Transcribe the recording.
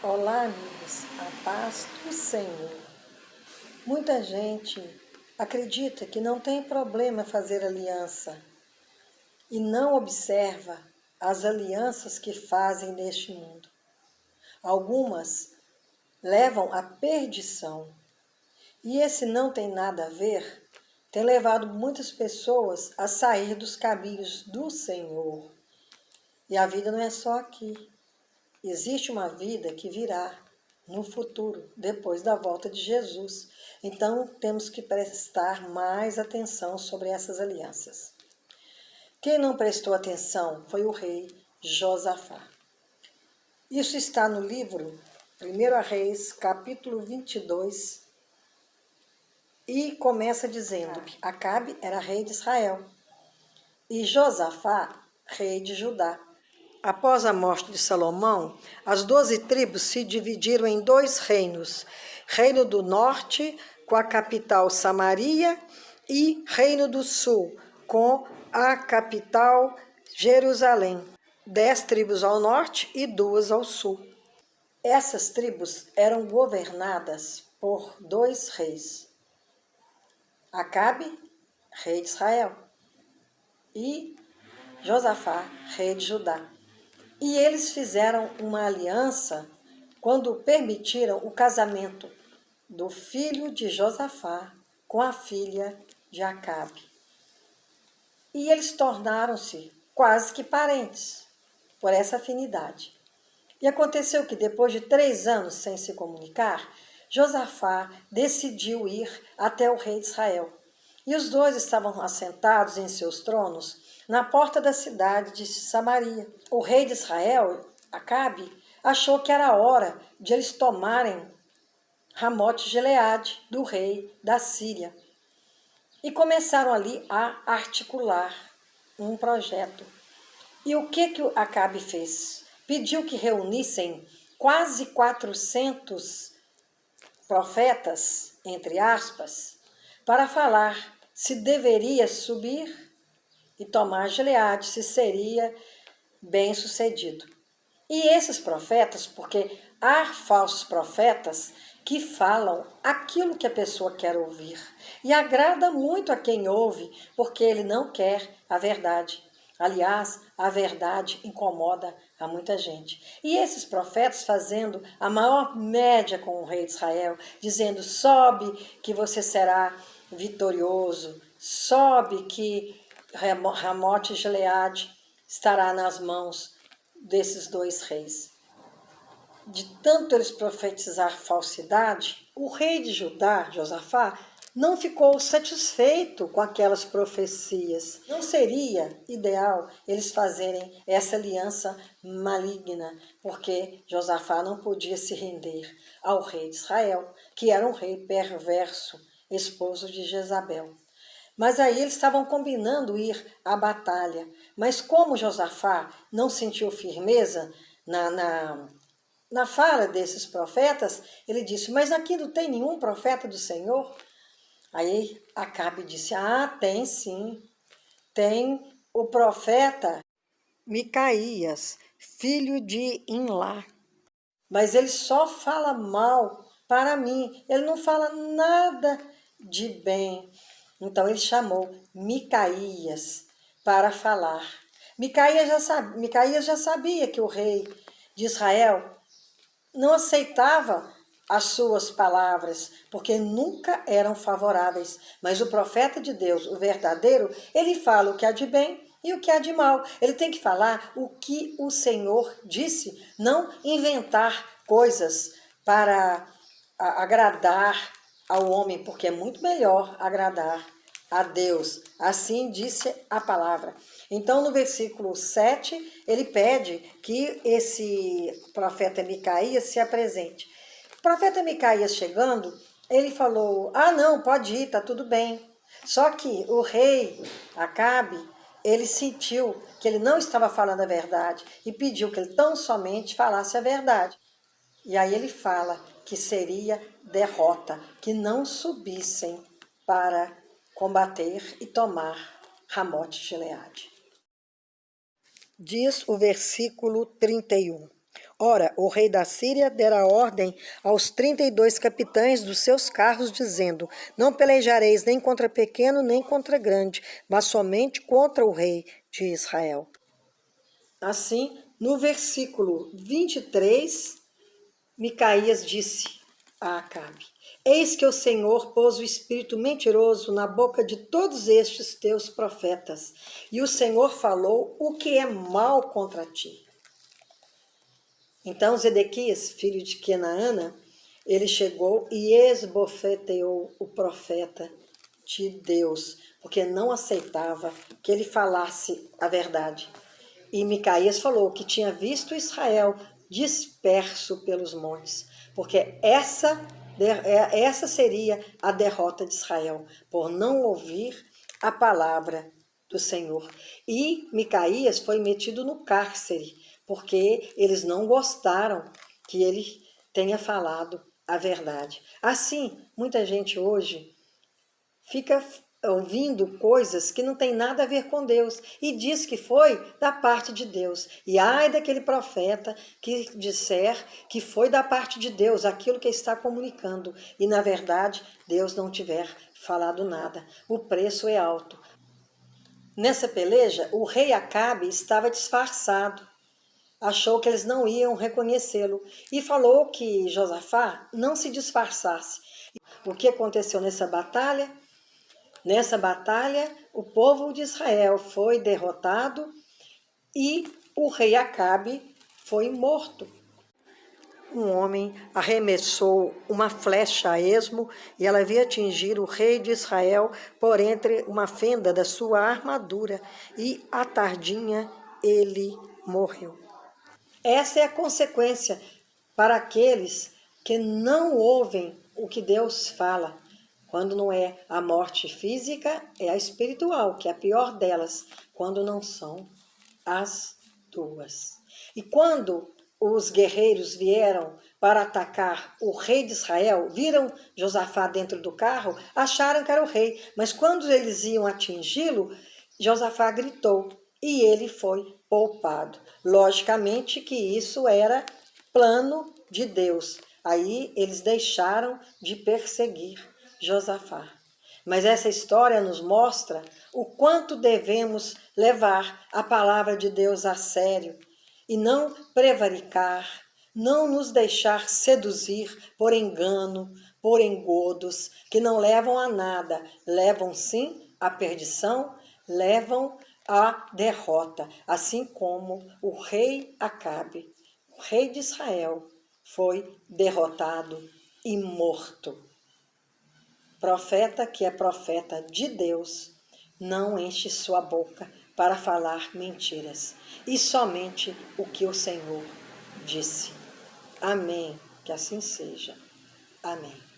Olá, amigos, a paz do Senhor. Muita gente acredita que não tem problema fazer aliança e não observa as alianças que fazem neste mundo. Algumas levam à perdição e esse não tem nada a ver tem levado muitas pessoas a sair dos caminhos do Senhor. E a vida não é só aqui. Existe uma vida que virá no futuro, depois da volta de Jesus. Então, temos que prestar mais atenção sobre essas alianças. Quem não prestou atenção foi o rei Josafá. Isso está no livro 1 Reis, capítulo 22, e começa dizendo que Acabe era rei de Israel e Josafá, rei de Judá. Após a morte de Salomão, as 12 tribos se dividiram em 2 reinos. Reino do Norte, com a capital Samaria, e Reino do Sul, com a capital Jerusalém. 10 tribos ao norte e 2 ao sul. Essas tribos eram governadas por 2 reis. Acabe, rei de Israel, e Josafá, rei de Judá. E eles fizeram uma aliança quando permitiram o casamento do filho de Josafá com a filha de Acabe. E eles tornaram-se quase que parentes por essa afinidade. E aconteceu que depois de 3 anos sem se comunicar, Josafá decidiu ir até o rei de Israel. E os 2 estavam assentados em seus tronos na porta da cidade de Samaria. O rei de Israel, Acabe, achou que era hora de eles tomarem Ramote-Gileade, do rei da Síria. E começaram ali a articular um projeto. E o que Acabe fez? Pediu que reunissem quase 400 profetas, entre aspas, para falar se deveria subir e tomar Gileade, se seria bem sucedido. E esses profetas, porque há falsos profetas que falam aquilo que a pessoa quer ouvir. E agrada muito a quem ouve, porque ele não quer a verdade. Aliás, a verdade incomoda a muita gente. E esses profetas fazendo a maior média com o rei de Israel, dizendo: sobe que você será vitorioso, sobe que Ramote-Gileade estará nas mãos desses 2 reis. De tanto eles profetizar falsidade, o rei de Judá, Josafá, não ficou satisfeito com aquelas profecias. Não seria ideal eles fazerem essa aliança maligna, porque Josafá não podia se render ao rei de Israel, que era um rei perverso, esposo de Jezabel. Mas aí eles estavam combinando ir à batalha. Mas como Josafá não sentiu firmeza na fala desses profetas, ele disse: mas aqui não tem nenhum profeta do Senhor? Aí Acabe disse: ah, tem sim. Tem o profeta Micaías, filho de Imlá. Mas ele só fala mal para mim. Ele não fala nada de bem. Então ele chamou Micaías para falar. Micaías já sabia que o rei de Israel não aceitava as suas palavras, porque nunca eram favoráveis. Mas o profeta de Deus, o verdadeiro, ele fala o que há de bem e o que há de mal. Ele tem que falar o que o Senhor disse, não inventar coisas para agradar ao homem, porque é muito melhor agradar a Deus. Assim disse a palavra. Então, no versículo 7, ele pede que esse profeta Micaías se apresente. O profeta Micaías chegando, ele falou: ah, não, pode ir, tá tudo bem. Só que o rei Acabe, ele sentiu que ele não estava falando a verdade e pediu que ele tão somente falasse a verdade. E aí ele fala que seria derrota, que não subissem para combater e tomar Ramote-Gileade. Diz o versículo 31. Ora, o rei da Síria dera ordem aos 32 capitães dos seus carros, dizendo: Não pelejareis nem contra pequeno, nem contra grande, mas somente contra o rei de Israel. Assim, no versículo 23, Micaías disse a Acabe: Eis que o Senhor pôs o espírito mentiroso na boca de todos estes teus profetas, e o Senhor falou o que é mal contra ti. Então Zedequias, filho de Kenaana, ele chegou e esbofeteou o profeta de Deus, porque não aceitava que ele falasse a verdade. E Micaías falou que tinha visto Israel disperso pelos montes, porque essa seria a derrota de Israel, por não ouvir a palavra do Senhor. E Micaías foi metido no cárcere, porque eles não gostaram que ele tenha falado a verdade. Assim, muita gente hoje fica ouvindo coisas que não tem nada a ver com Deus e diz que foi da parte de Deus. E ai daquele profeta que disser que foi da parte de Deus aquilo que está comunicando e na verdade Deus não tiver falado nada. O preço é alto. Nessa peleja, o rei Acabe estava disfarçado. Achou que eles não iam reconhecê-lo e falou que Josafá não se disfarçasse. O que aconteceu nessa batalha? Nessa batalha, o povo de Israel foi derrotado e o rei Acabe foi morto. Um homem arremessou uma flecha a esmo e ela veio atingir o rei de Israel por entre uma fenda da sua armadura e à tardinha ele morreu. Essa é a consequência para aqueles que não ouvem o que Deus fala. Quando não é a morte física, é a espiritual, que é a pior delas, quando não são as duas. E quando os guerreiros vieram para atacar o rei de Israel, viram Josafá dentro do carro, acharam que era o rei, mas quando eles iam atingi-lo, Josafá gritou e ele foi poupado. Logicamente que isso era plano de Deus. Aí eles deixaram de perseguir Josafá. Mas essa história nos mostra o quanto devemos levar a palavra de Deus a sério e não prevaricar, não nos deixar seduzir por engano, por engodos, que não levam a nada, levam sim à perdição, levam à derrota, assim como o rei Acabe, o rei de Israel, foi derrotado e morto. Profeta que é profeta de Deus, não enche sua boca para falar mentiras, e somente o que o Senhor disse. Amém. Que assim seja. Amém.